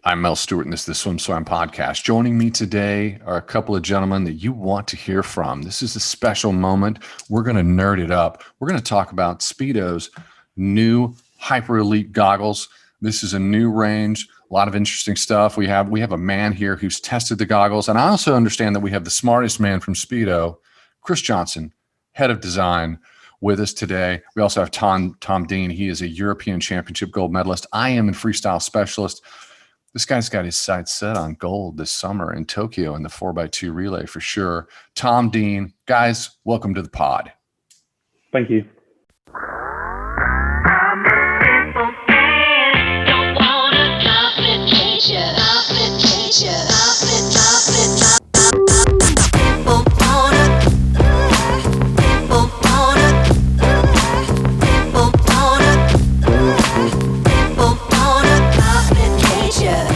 I'm Mel Stewart, and this is the SwimSwam podcast. Joining me today are a couple of gentlemen that you want to hear from. This is a special moment. We're going to nerd it up. We're going to talk about Speedo's new Hyper Elite goggles. This is a new range, a lot of interesting stuff. We have a man here who's tested the goggles, and I also understand that we have the smartest man from Speedo, Chris Johnson, head of design, with us today. We also have Tom Dean. He is a European Championship gold medalist. I am a freestyle specialist. This guy's got his sights set on gold this summer in Tokyo in the 4x2 relay for sure. Tom Dean, guys, welcome to the pod. Thank you.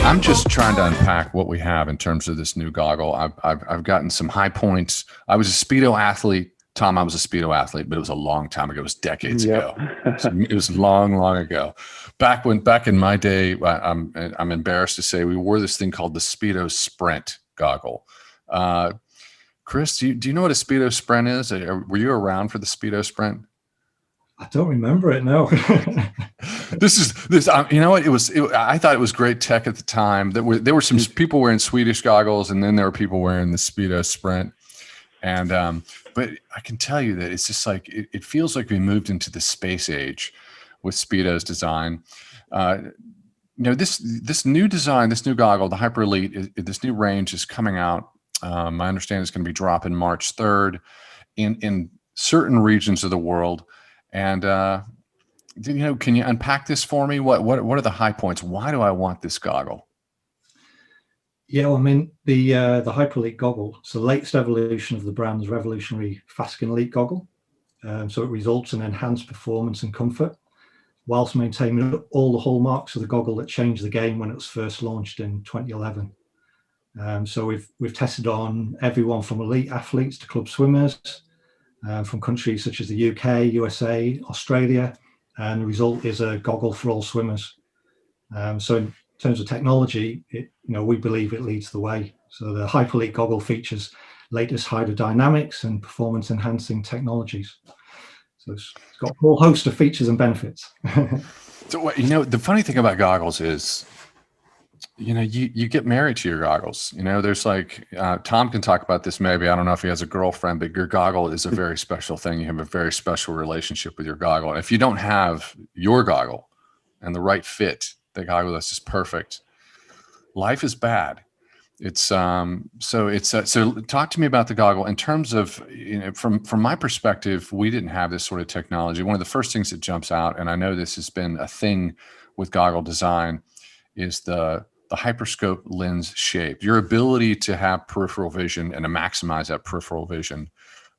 I'm just trying to unpack what we have in terms of this new goggle. I've gotten some high points. I was a Speedo athlete. Tom, I was a Speedo athlete, but it was a long time ago. It was decades ago. It was long ago. Back in my day, I'm embarrassed to say we wore this thing called the Speedo Sprint goggle. Chris, do you know what a Speedo Sprint is? Were you around for the Speedo Sprint? I don't remember it. No. This. You know what? I thought it was great tech at the time. There were some people wearing Swedish goggles, and then there were people wearing the Speedo Sprint. And but I can tell you that it's just like it feels like we moved into the space age with Speedo's design. This new design, this new goggle, the Hyper Elite, this new range is coming out. I understand it's going to be dropping March 3rd in certain regions of the world. And can you unpack this for me? What are the high points? Why do I want this goggle? Yeah, well, I mean, the Hyper Elite goggle, it's the latest evolution of the brand's revolutionary Fastskin Elite goggle. So it results in enhanced performance and comfort, whilst maintaining all the hallmarks of the goggle that changed the game when it was first launched in 2011. So we've tested on everyone from elite athletes to club swimmers, from countries such as the UK, USA, Australia, and the result is a goggle for all swimmers. So in terms of technology, we believe it leads the way. So the Hyper Elite goggle features latest hydrodynamics and performance enhancing technologies. So it's got a whole host of features and benefits. So the funny thing about goggles is, you get married to your goggles. There's like, Tom can talk about this maybe. I don't know if he has a girlfriend, but your goggle is a very special thing. You have a very special relationship with your goggle. And if you don't have your goggle and the right fit, the goggle that's just perfect, life is bad. It's so talk to me about the goggle in terms of, from my perspective, we didn't have this sort of technology. One of the first things that jumps out, and I know this has been a thing with goggle design, is the hyperscope lens shape, your ability to have peripheral vision and to maximize that peripheral vision.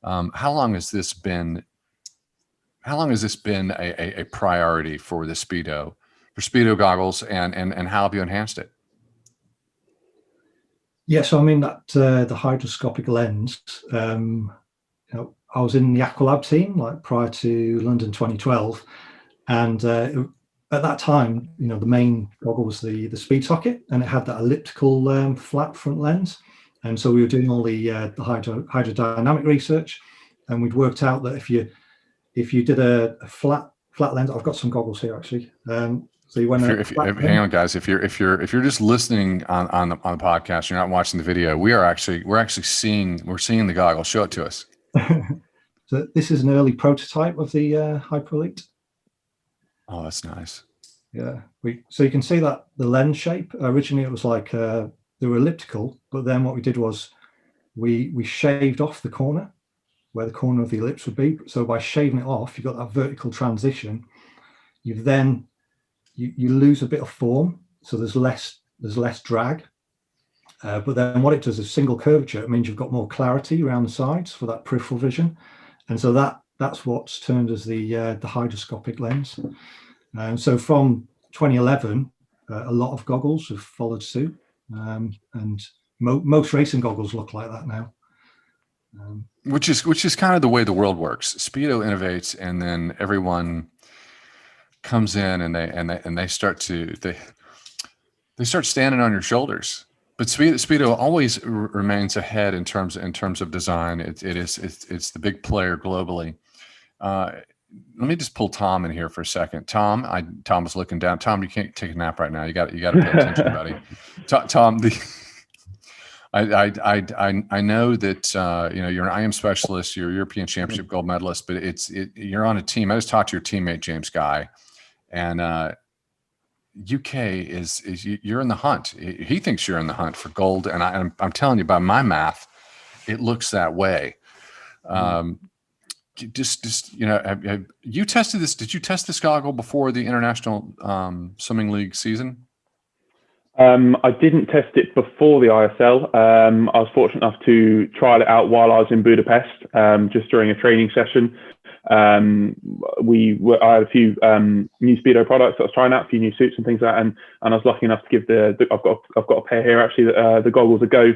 How long has this been a priority for the Speedo goggles, and how have you enhanced it? Yeah, so I mean that the hydroscopic lens. I was in the Aqualab team prior to London 2012, and at that time, the main goggle was the Speed Socket, and it had that elliptical flat front lens. And so we were doing all the hydrodynamic research, and we'd worked out that if you did a flat lens, I've got some goggles here actually. So you went. Hang on, guys. If you're just listening on the podcast, you're not watching the video. We're actually seeing the goggle. Show it to us. So this is an early prototype of the Hyper Elite. Oh, that's nice. Yeah, so you can see that the lens shape, originally it was like they were elliptical, but then what we did was we shaved off the corner where the corner of the ellipse would be. So by shaving it off, you've got that vertical transition. You lose a bit of form, so there's less drag. But then what it does is single curvature. It means you've got more clarity around the sides for that peripheral vision, and so that's what's termed as the hydroscopic lens. So from 2011, a lot of goggles have followed suit, and most racing goggles look like that now. Which is kind of the way the world works. Speedo innovates, and then everyone comes in and they start to They start standing on your shoulders. But Speedo always remains ahead in terms of design. It's the big player globally. Let me just pull Tom in here for a second. Tom was looking down. Tom, you can't take a nap right now. You got to pay attention, buddy. Tom, I know that you're an IM specialist, you're a European Championship gold medalist, but you're on a team. I just talked to your teammate James Guy, and UK you're in the hunt. He thinks you're in the hunt for gold, and I'm telling you, by my math, it looks that way. Just have you tested this? Did you test this goggle before the International Swimming League season? I didn't test it before the ISL. I was fortunate enough to trial it out while I was in Budapest, just during a training session. I had a few new Speedo products that I was trying out, a few new suits and things like that, and I was lucky enough to give I've got a pair here actually, the goggles a go.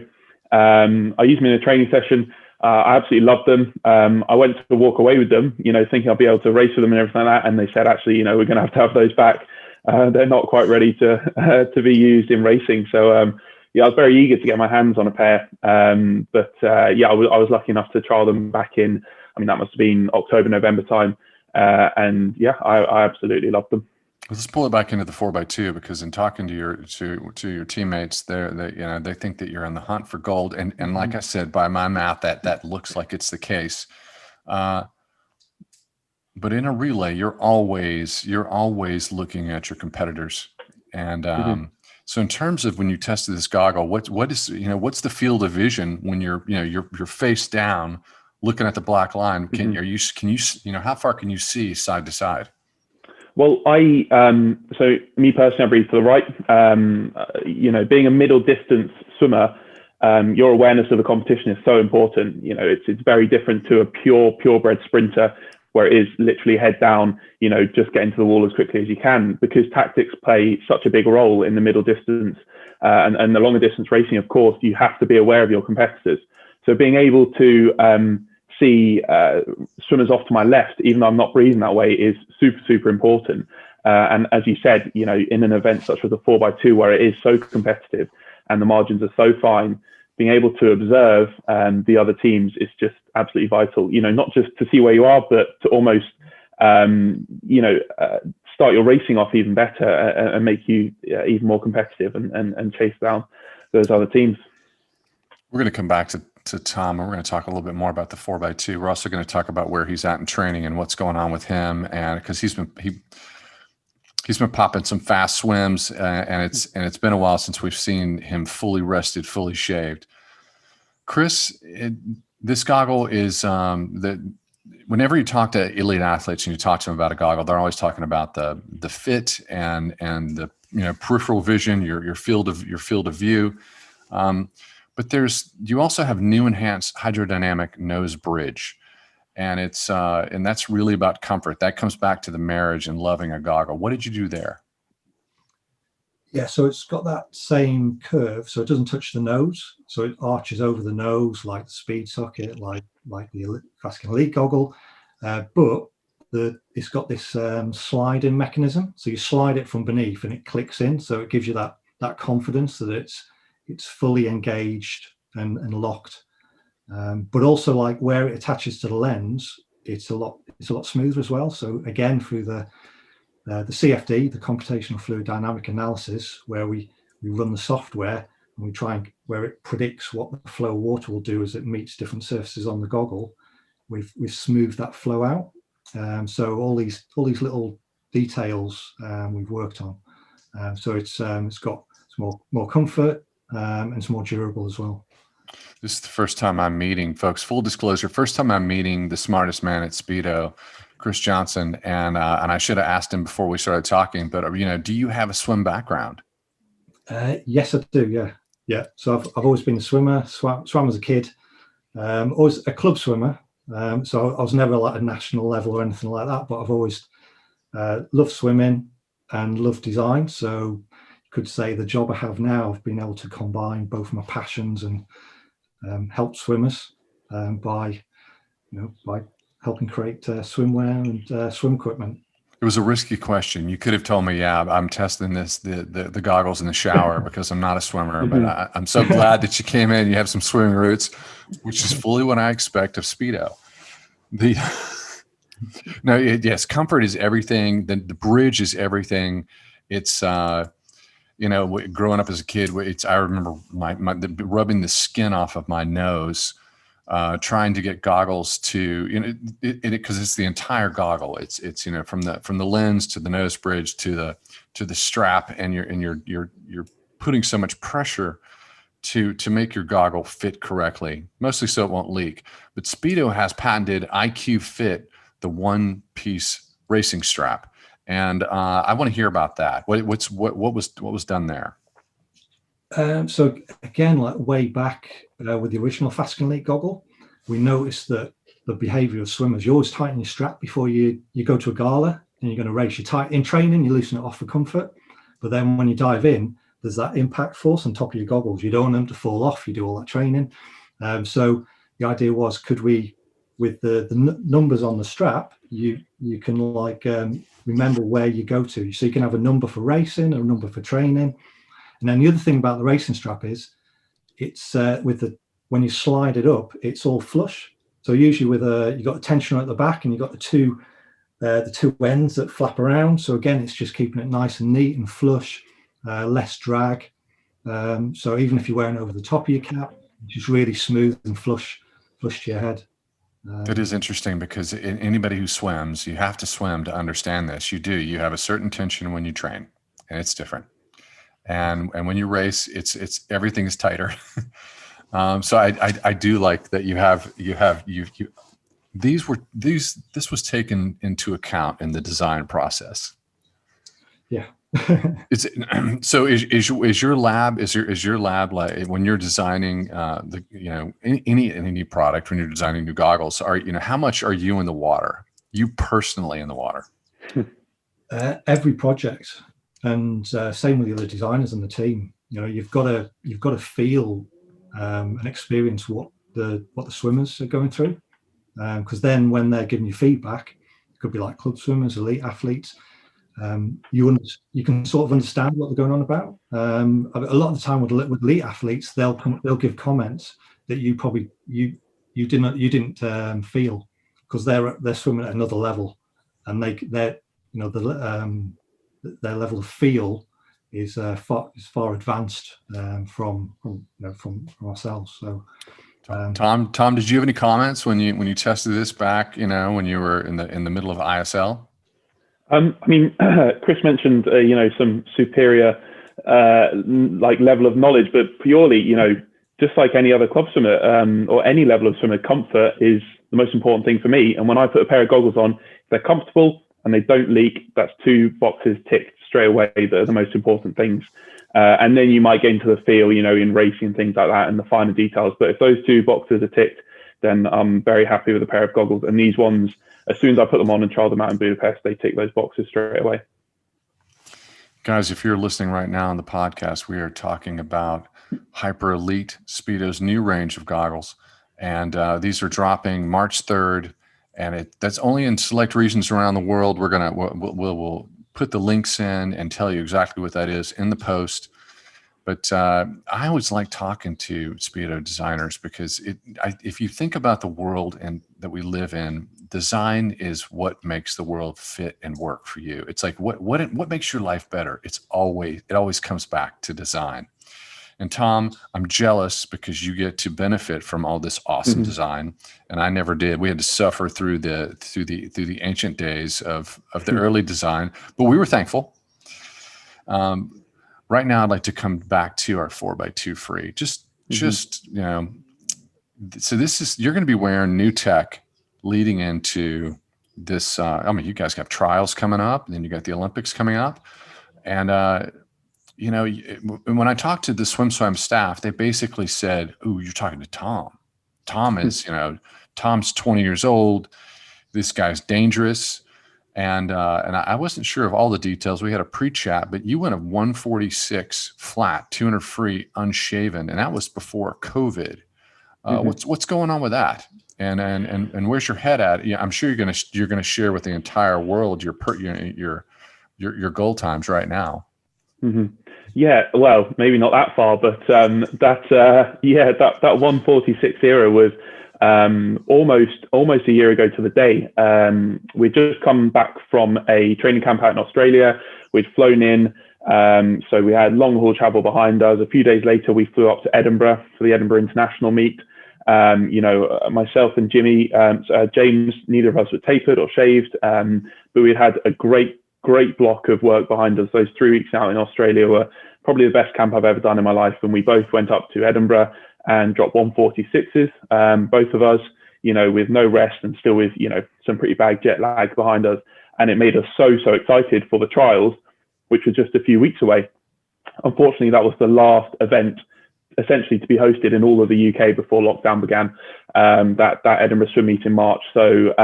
I used them in a training session. I absolutely loved them. I went to walk away with them, thinking I'll be able to race with them and everything like that. And they said, actually, we're going to have those back. They're not quite ready to be used in racing. So, I was very eager to get my hands on a pair. I was lucky enough to trial them back in, that must have been October, November time. I absolutely loved them. Let's pull it back into the 4x2, because in talking to your teammates, they think that you're on the hunt for gold, and like I said, by my math, that looks like it's the case. But in a relay, you're always looking at your competitors, and so in terms of when you tested this goggle, what's the field of vision when you're face down, looking at the black line? How far can you see side to side? Well, so me personally, I breathe to the right. Being a middle distance swimmer, your awareness of the competition is so important. It's very different to a purebred sprinter, where it is literally head down, just get into the wall as quickly as you can, because tactics play such a big role in the middle distance. And the longer distance racing, of course, you have to be aware of your competitors. So being able to see swimmers off to my left, even though I'm not breathing that way, is super, super important. And as you said, in an event such as a 4x2, where it is so competitive and the margins are so fine, being able to observe the other teams is just absolutely vital. Not just to see where you are, but to almost, start your racing off even better and make you even more competitive and chase down those other teams. We're going to come back to Tom, and we're going to talk a little bit more about the 4x2. We're also going to talk about where he's at in training and what's going on with him, and because he's been popping some fast swims, and it's been a while since we've seen him fully rested, fully shaved. Chris, this goggle is whenever you talk to elite athletes and you talk to them about a goggle, they're always talking about the fit and the peripheral vision, your field of view. But you also have new enhanced hydrodynamic nose bridge, and that's really about comfort. That comes back to the marriage and loving a goggle. What did you do there? Yeah, so it's got that same curve, so it doesn't touch the nose, so it arches over the nose like the Speed Socket, like the Fastskin Elite goggle, but it's got this sliding mechanism. So you slide it from beneath and it clicks in, so it gives you that confidence that it's fully engaged and locked. But also, like where it attaches to the lens, it's a lot smoother as well. So again, through the CFD, the computational fluid dynamic analysis, where we run the software and we try and where it predicts what the flow of water will do as it meets different surfaces on the goggle, we've smoothed that flow out. So all these little details we've worked on. So it's got some more comfort and it's more durable as well. This is the first time I'm meeting, folks. Full disclosure, first time I'm meeting the smartest man at Speedo, Chris Johnson, and I should have asked him before we started talking. But do you have a swim background? Yes, I do. Yeah. So I've always been a swimmer. Swam as a kid. Always a club swimmer. So I was never like a national level or anything like that. But I've always loved swimming and loved design. So you could say the job I have now, I've been able to combine both my passions and help swimmers by helping create swimwear and swim equipment. It was a risky question. You could have told me, yeah, I'm testing the goggles in the shower because I'm not a swimmer, but I'm so glad that you came in. You have some swimming roots, which is fully what I expect of Speedo. Yes, comfort is everything. The bridge is everything. It's, growing up as a kid, I remember rubbing the skin off of my nose, trying to get goggles to, because it's the entire goggle. It's from the lens to the nose bridge to the strap, and you're putting so much pressure to make your goggle fit correctly, mostly so it won't leak. But Speedo has patented IQ Fit, the one piece racing strap. And I want to hear about that. What was done there? So again, like way back with the original Fastskin Elite goggle, we noticed that the behavior of swimmers, you always tighten your strap before you go to a gala and you're going to race. You tight in training, you loosen it off for comfort. But then when you dive in, there's that impact force on top of your goggles. You don't want them to fall off. You do all that training. So the idea was, could we, with the numbers on the strap, you can remember where you go to. So you can have a number for racing, a number for training. And then the other thing about the racing strap is it's when you slide it up, it's all flush. So usually with you got a tensioner at the back and you've got the two ends that flap around. So again, it's just keeping it nice and neat and flush, less drag. So even if you're wearing it over the top of your cap, it's just really smooth and flush to your head. That is interesting, because anybody who swims, you have to swim to understand this. You have a certain tension when you train, and it's different. And when you race, it's everything is tighter. So I do like that this was taken into account in the design process. Yeah. So is your lab like, when you're designing any product, when you're designing new goggles, how much are you in the water? You personally in the water? Every project, and same with the other designers and the team. You've got to feel and experience what the swimmers are going through, because then when they're giving you feedback, it could be like club swimmers, elite athletes. You can sort of understand what they're going on about. A lot of the time with elite athletes, they'll give comments that you probably you didn't feel, because they're swimming at another level, and their level of feel is far advanced from ourselves. So, Tom, did you have any comments when you tested this back? When you were in the middle of ISL? Chris mentioned, some superior, level of knowledge, but purely, just like any other club swimmer, or any level of swimmer, comfort is the most important thing for me. And when I put a pair of goggles on, if they're comfortable and they don't leak, that's 2 boxes ticked straight away that are the most important things. And then you might get into the feel, in racing and things like that, and the finer details. But if those 2 boxes are ticked, then I'm very happy with a pair of goggles. And these ones, as soon as I put them on and trial them out in Budapest, they tick those boxes straight away. Guys, if you're listening right now on the podcast, we are talking about Hyper Elite, Speedo's new range of goggles. And these are dropping March 3rd. And that's only in select regions around the world. We'll put the links in and tell you exactly what that is in the post. But I always like talking to Speedo designers, because if you think about the world that we live in, design is what makes the world fit and work for you. It's like what makes your life better? It always comes back to design. And Tom, I'm jealous because you get to benefit from all this awesome design, and I never did. We had to suffer through the ancient days of the early design, but we were thankful. Right now, I'd like to come back to our 4x2 free. So you're going to be wearing new tech leading into this. You guys have trials coming up, and then you got the Olympics coming up. And, when I talked to the SwimSwam staff, they basically said, "Ooh, you're talking to Tom. Tom is, Tom's 20 years old. This guy's dangerous." And I wasn't sure of all the details. We had a pre-chat, but you went a 146 flat, 200 free, unshaven, and that was before COVID. What's going on with that? And where's your head at? Yeah, I'm sure you're gonna share with the entire world your goal times right now. Mm-hmm. Yeah, well, maybe not that far, but that 146 era was almost a year ago to the day. We'd just come back from a training camp out in Australia. We'd flown in, so we had long haul travel behind us. A few days later, we flew up to Edinburgh for the Edinburgh International meet. Myself and Jimmy, James, neither of us were tapered or shaved, but we had a great block of work behind us. Those 3 weeks out in Australia were probably the best camp I've ever done in my life. And we both went up to Edinburgh and dropped 146s, both of us, with no rest and still with, some pretty bad jet lag behind us. And it made us so excited for the trials, which were just a few weeks away. Unfortunately, that was the last event essentially to be hosted in all of the UK before lockdown began, that Edinburgh swim meet in March. So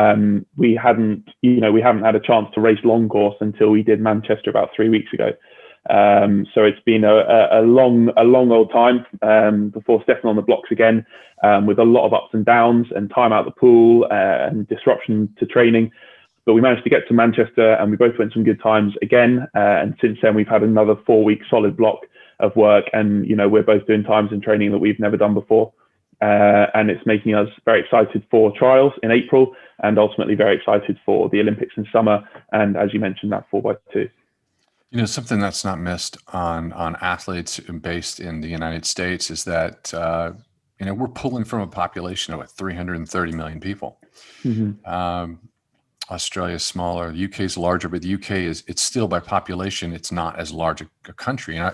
we haven't had a chance to race long course until we did Manchester about 3 weeks ago. So it's been a long old time before stepping on the blocks again, with a lot of ups and downs and time out the pool and disruption to training. But we managed to get to Manchester and we both went some good times again. And since then, we've had another 4 week solid block of work, and we're both doing times and training that we've never done before, and it's making us very excited for trials in April, and ultimately very excited for the Olympics in summer, and as you mentioned, that 4x2. Something that's not missed on athletes based in the United States is that we're pulling from a population of 330 million people. Mm-hmm. Australia is smaller, the UK is larger, but the UK it's still, by population, it's not as large a country. And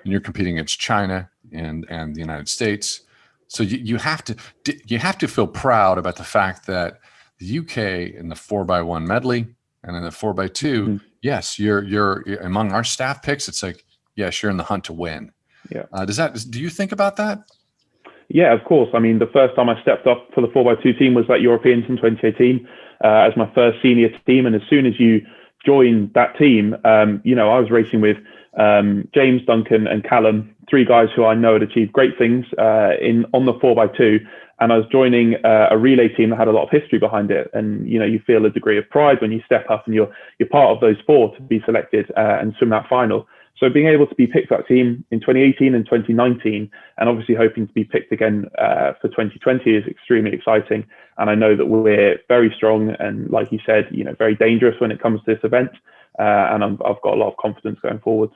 you're competing against China and the United States. So you have to feel proud about the fact that the UK in the 4x1 medley and in the 4x2, mm-hmm. yes, you're among our staff picks. It's like, yes, you're in the hunt to win. Yeah. Do you think about that? Yeah, of course. I mean, the first time I stepped up for the 4x2 team was at Europeans in 2018 as my first senior team. And as soon as you join that team, I was racing with James, Duncan and Callum, 3 guys who I know had achieved great things on the 4x2. And I was joining a relay team that had a lot of history behind it. And, you feel a degree of pride when you step up and you're part of those 4 to be selected and swim that final. So being able to be picked for that team in 2018 and 2019, and obviously hoping to be picked again for 2020 is extremely exciting. And I know that we're very strong and, like you said, very dangerous when it comes to this event. And I've got a lot of confidence going forward.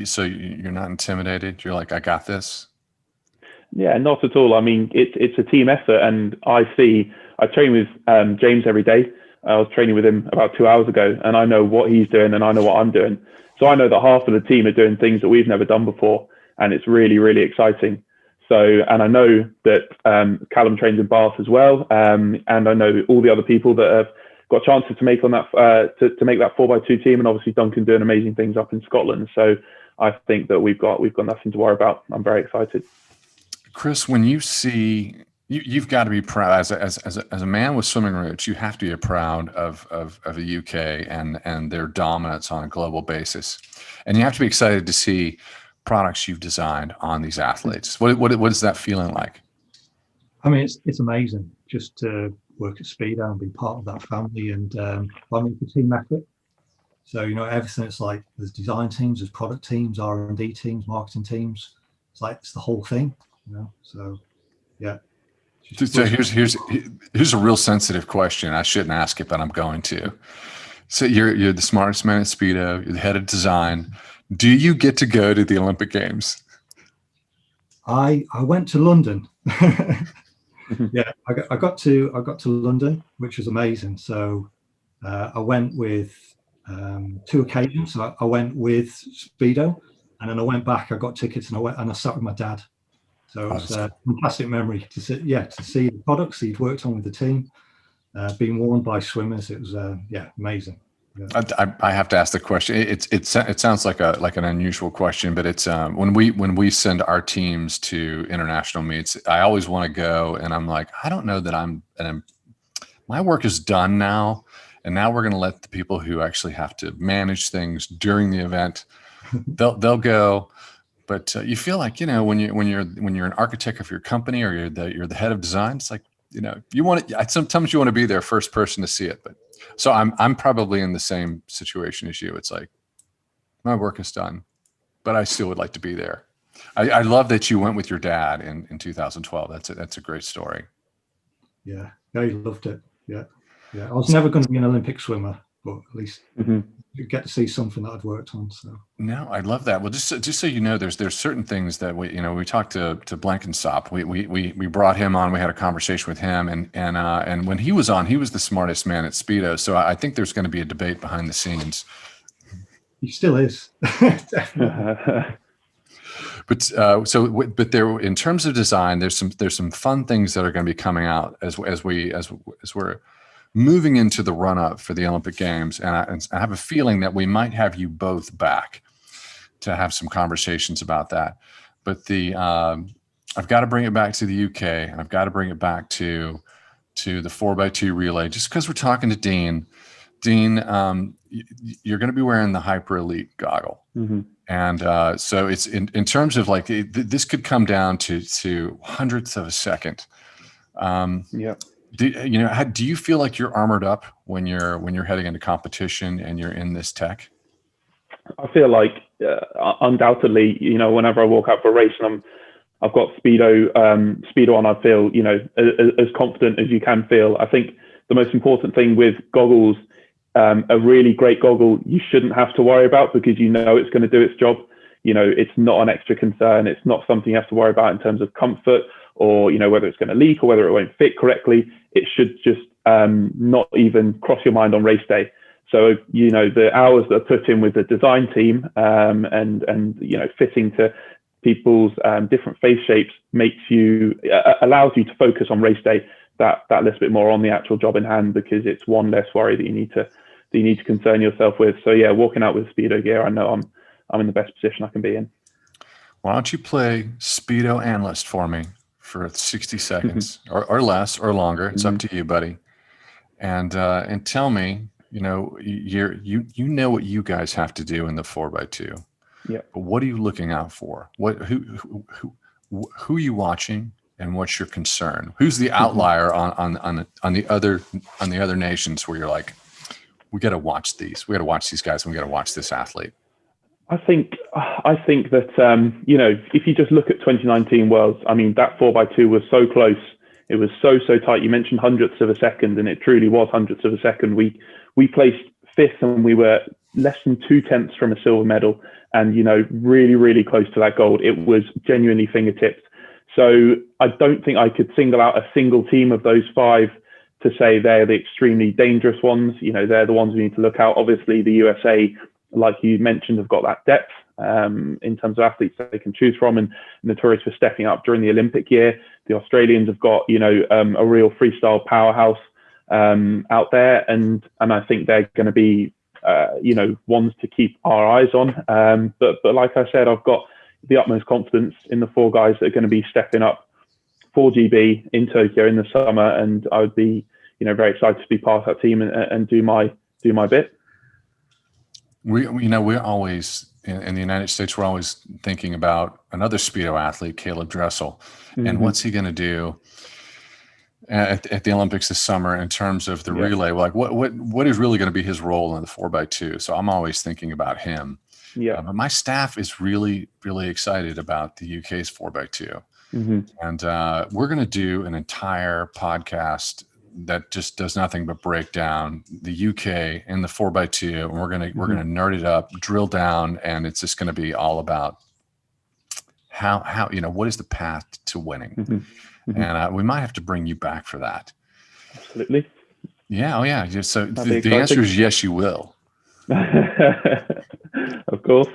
So you're not intimidated? You're like, I got this? Yeah, not at all. I mean, it's a team effort, and I train with James every day. I was training with him about 2 hours ago, and I know what he's doing and I know what I'm doing. So I know that half of the team are doing things that we've never done before, and it's really, really exciting. So, and I know that Callum trains in Bath as well, and I know all the other people that have got chances to make on that to make that 4x2 team, and obviously Duncan doing amazing things up in Scotland. So I think that we've got nothing to worry about. I'm very excited. Chris, when you see, you've got to be proud as a man with swimming roots. You have to be proud of the UK and their dominance on a global basis, and you have to be excited to see products you've designed on these athletes. What is that feeling like? I mean, it's amazing just to work at Speedo and be part of that family, and I mean, it's a team effort. So everything. It's like there's design teams, there's product teams, R&D teams, marketing teams. It's the whole thing. So yeah. So here's a real sensitive question. I shouldn't ask it, but I'm going to. So you're the smartest man at Speedo. You're the head of design. Do you get to go to the Olympic Games? I went to London. Yeah, I got to London, which was amazing. So I went with 2 occasions. So I went with Speedo, and then I went back. I got tickets and I sat with my dad. So it was a fantastic memory to see the products that he'd worked on with the team being worn by swimmers. It was amazing. Yeah. I have to ask the question. It sounds like an unusual question, but it's when we send our teams to international meets, I always want to go, and I'm like, I don't know that my work is done now, and now we're going to let the people who actually have to manage things during the event, they'll go. But you feel like when you're an architect of your company, or you're the head of design, it's like, you want it. Sometimes you want to be there first person to see it. But so I'm probably in the same situation as you. It's like my work is done, but I still would like to be there. I love that you went with your dad in 2012. That's a great story. Yeah, he loved it. Yeah. I was never going to be an Olympic swimmer, but at least you get to see something that I'd worked on. So no, I love that. Well, just so you know, there's certain things that we talked to Blankensop. We brought him on. We had a conversation with him, and when he was on, he was the smartest man at Speedo. So I think there's going to be a debate behind the scenes. he still is. But there, in terms of design, there's some fun things that are going to be coming out as we're moving into the run up for the Olympic Games, and I have a feeling that we might have you both back to have some conversations about that. But I've got to bring it back to the UK, and I've got to bring it back to the 4x2 relay, just because we're talking to Dean. Dean, you're going to be wearing the Hyper Elite goggle. And so it's in terms of like this could come down to hundredths of a second. Do you feel like you're armored up when you're heading into competition and you're in this tech? I feel like undoubtedly, whenever I walk out for a race and I've got Speedo on, I feel as confident as you can feel. I think the most important thing with goggles, a really great goggle, you shouldn't have to worry about, because it's going to do its job. It's not an extra concern. It's not something you have to worry about in terms of comfort, or whether it's going to leak or whether it won't fit correctly. It should just not even cross your mind on race day. So the hours that are put in with the design team and fitting to people's different face shapes allows you to focus on race day that little bit more on the actual job in hand, because it's one less worry that you need to concern yourself with. So yeah, walking out with Speedo gear, I know I'm in the best position I can be in. Why don't you play Speedo Analyst for me for 60 seconds or less or longer? It's up to you, buddy. And tell me, you know what you guys have to do in the 4x2. Yeah. But what are you looking out for? Who are you watching, and what's your concern? Who's the outlier on the other nations where you're like, we got to watch these. We got to watch these guys, and we got to watch this athlete. I think that if you just look at 2019 Worlds, I mean, that 4x2 was so close. It was so tight. You mentioned hundredths of a second, and it truly was hundredths of a second. We placed fifth, and we were less than 0.2 from a silver medal, and really, really close to that gold. It was genuinely fingertips. So I don't think I could single out a single team of those five to say they're the extremely dangerous ones. They're the ones we need to look out. Obviously, the USA, like you mentioned, have got that depth in terms of athletes that they can choose from, and notorious for stepping up during the Olympic year. The Australians have got a real freestyle powerhouse out there, and I think they're going to be ones to keep our eyes on. But like I said, I've got the utmost confidence in the four guys that are going to be stepping up for GB in Tokyo in the summer, and I would be very excited to be part of that team and do my bit. We're always in the United States. We're always thinking about another Speedo athlete, Caleb Dressel, and what's he going to do at the Olympics this summer in terms of the relay. Like what is really going to be his role in the 4x2? So I'm always thinking about him. Yeah. But my staff is really, really excited about the UK's 4x2, and we're going to do an entire podcast that just does nothing but break down the UK and the 4x2, and we're gonna nerd it up, drill down, and it's just going to be all about how what is the path to winning, and we might have to bring you back for that. Absolutely. Yeah. Oh yeah. So the answer is yes, you will. Of course.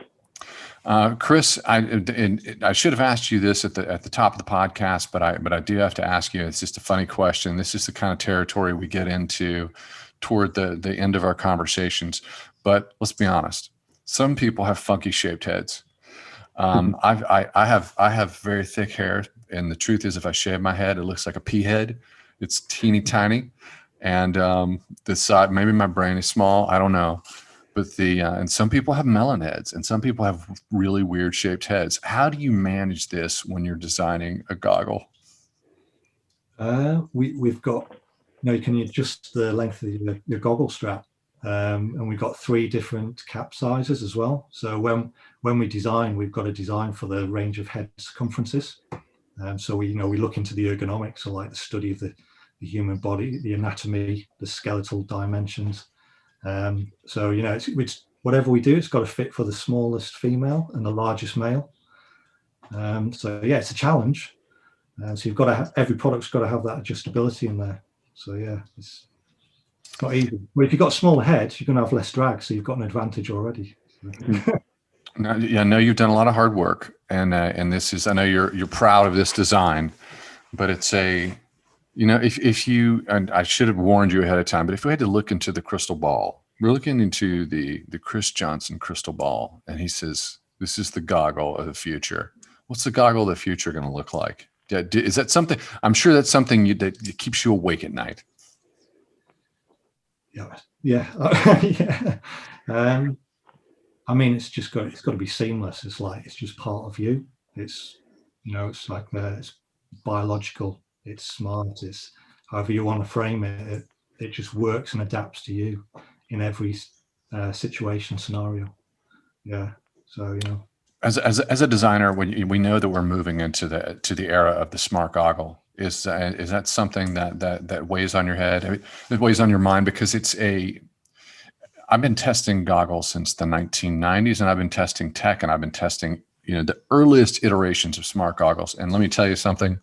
Chris, I should have asked you this at the top of the podcast, but I do have to ask you. It's just a funny question. This is the kind of territory we get into toward the end of our conversations. But let's be honest. Some people have funky shaped heads. I have very thick hair, and the truth is, if I shave my head, it looks like a pea head. It's teeny tiny, and the side, maybe my brain is small. I don't know. But and some people have melon heads, and some people have really weird shaped heads. How do you manage this when you're designing a goggle? We've got, you can adjust the length of your goggle strap, and we've got 3 different cap sizes as well. So when we design, we've got a design for the range of head circumferences. So we look into the ergonomics, so like the study of the human body, the anatomy, the skeletal dimensions. So it's whatever we do, it's got to fit for the smallest female and the largest male. So yeah, it's a challenge. So you've got to every product's got to have that adjustability in there. So yeah, it's not easy. But if you've got a smaller head, you're going to have less drag, so you've got an advantage already. No, yeah, I know you've done a lot of hard work, and this is, I know you're proud of this design, but it's if you, and I should have warned you ahead of time, but if we had to look into the crystal ball, we're looking into the Chris Johnson crystal ball, and he says, this is the goggle of the future. What's the goggle of the future going to look like? Is that something, I'm sure that's something that keeps you awake at night. Yeah. Yeah. I mean, it's got to be seamless. It's just part of you. It's it's like it's biological. It's smart. It's however you want to frame it. It just works and adapts to you in every situation scenario. Yeah. So As a designer, when we know that we're moving into the era of the smart goggle, is that something that weighs on your head? I mean, it weighs on your mind because I've been testing goggles since the 1990s, and I've been testing tech, and I've been testing the earliest iterations of smart goggles. And let me tell you something.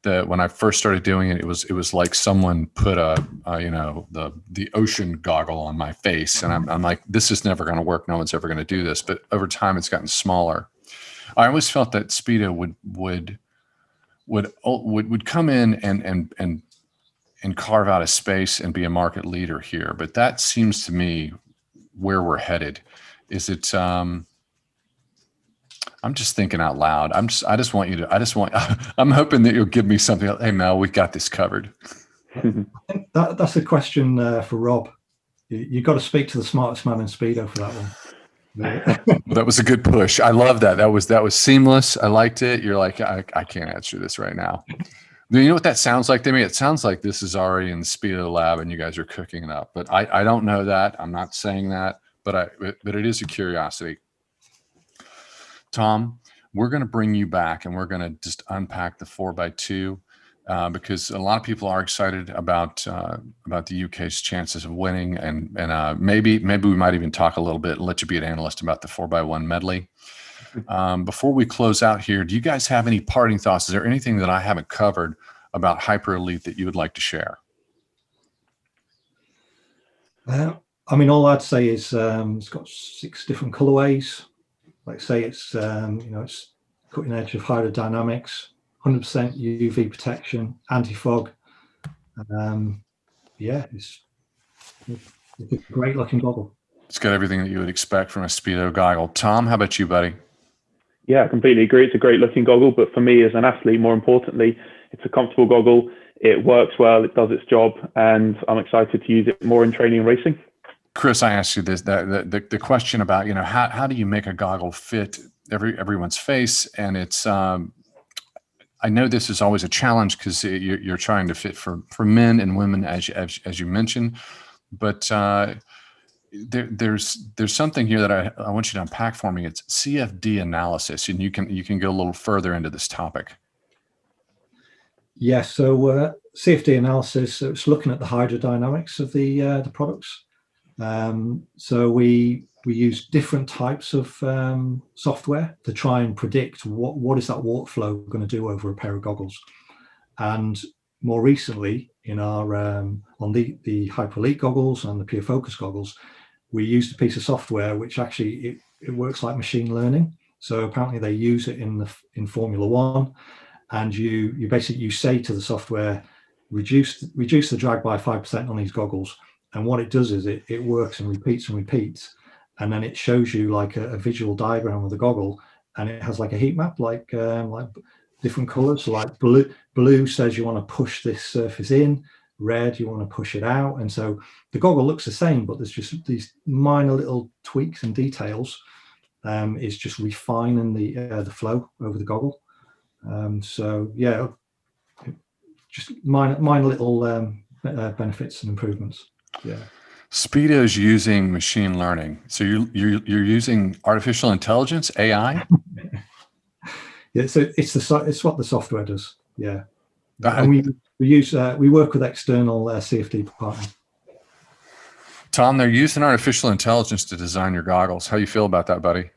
That when I first started doing it, it was like someone put the ocean goggle on my face, and I'm like, this is never going to work. No one's ever going to do this. But over time, it's gotten smaller. I always felt that Speedo would come in and carve out a space and be a market leader here. But that seems to me where we're headed. Is it? I'm just thinking out loud. I'm hoping that you'll give me something. Hey, Mel, we've got this covered. I think that's a question for Rob. You've got to speak to the smartest man in Speedo for that one. That was a good push. I love that. That was seamless. I liked it. You're like, I can't answer this right now. You know what that sounds like to me? It sounds like this is already in the Speedo lab and you guys are cooking it up. But I don't know that. I'm not saying that, but it is a curiosity. Tom, we're going to bring you back and we're going to just unpack the 4x2 because a lot of people are excited about the UK's chances of winning, and maybe we might even talk a little bit and let you be an analyst about the 4x1 medley. Before we close out here, do you guys have any parting thoughts? Is there anything that I haven't covered about Hyper Elite that you would like to share? I mean, all I'd say is it's got 6 different colorways. Like say it's it's cutting edge of hydrodynamics, 100% UV protection, anti-fog. Yeah, it's a great looking goggle. It's got everything that you would expect from a Speedo goggle. Tom, how about you, buddy? Yeah, I completely agree. It's a great looking goggle, but for me as an athlete, more importantly, it's a comfortable goggle. It works well, it does its job, and I'm excited to use it more in training and racing. Chris, I asked you this, the question about, how do you make a goggle fit everyone's face? And it's, I know this is always a challenge because you're trying to fit for men and women, as you mentioned, but there's something here that I want you to unpack for me. It's CFD analysis, and you can go a little further into this topic. Yeah, so CFD analysis, so it's looking at the hydrodynamics of the products. So we use different types of software to try and predict what is that water flow going to do over a pair of goggles. And more recently, in our on the Hyper Elite goggles and the Pure Focus goggles, we used a piece of software which actually it works like machine learning. So apparently they use it in Formula One, and you basically say to the software, reduce the drag by 5% on these goggles. And what it does is it works and repeats, and then it shows you like a visual diagram of the goggle, and it has like a heat map, like different colors. So like blue says you want to push this surface in, red you want to push it out, and so the goggle looks the same, but there's just these minor little tweaks and details. It's just refining the flow over the goggle. So yeah, just minor little benefits and improvements. Yeah. Speedo's using machine learning. So you're using artificial intelligence, AI? Yeah, so it's what the software does. Yeah. And we work with external CFD partners. Tom, they're using artificial intelligence to design your goggles. How you feel about that, buddy?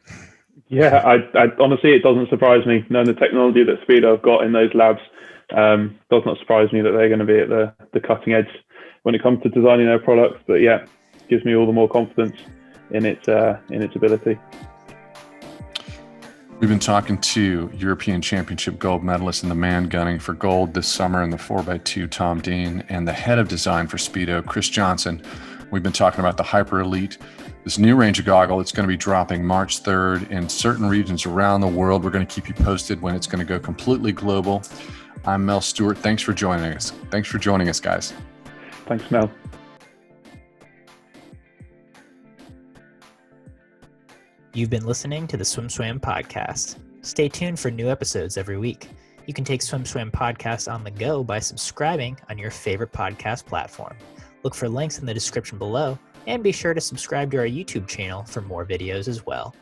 Yeah, I honestly, it doesn't surprise me. Knowing the technology that Speedo have got in those labs, does not surprise me that they're going to be at the cutting edge when it comes to designing their products. But yeah, gives me all the more confidence in its ability. We've been talking to European Championship gold medalist in the man gunning for gold this summer in the 4x2, Tom Dean, and the head of design for Speedo, Chris Johnson. We've been talking about the Hyper Elite, this new range of goggle. It's going to be dropping March 3rd in certain regions around the world. We're going to keep you posted when it's going to go completely global. I'm Mel Stewart. Thanks for joining us. Thanks for joining us, guys. Thanks, Mel. You've been listening to the SwimSwam podcast. Stay tuned for new episodes every week. You can take SwimSwam podcast on the go by subscribing on your favorite podcast platform. Look for links in the description below, and be sure to subscribe to our YouTube channel for more videos as well.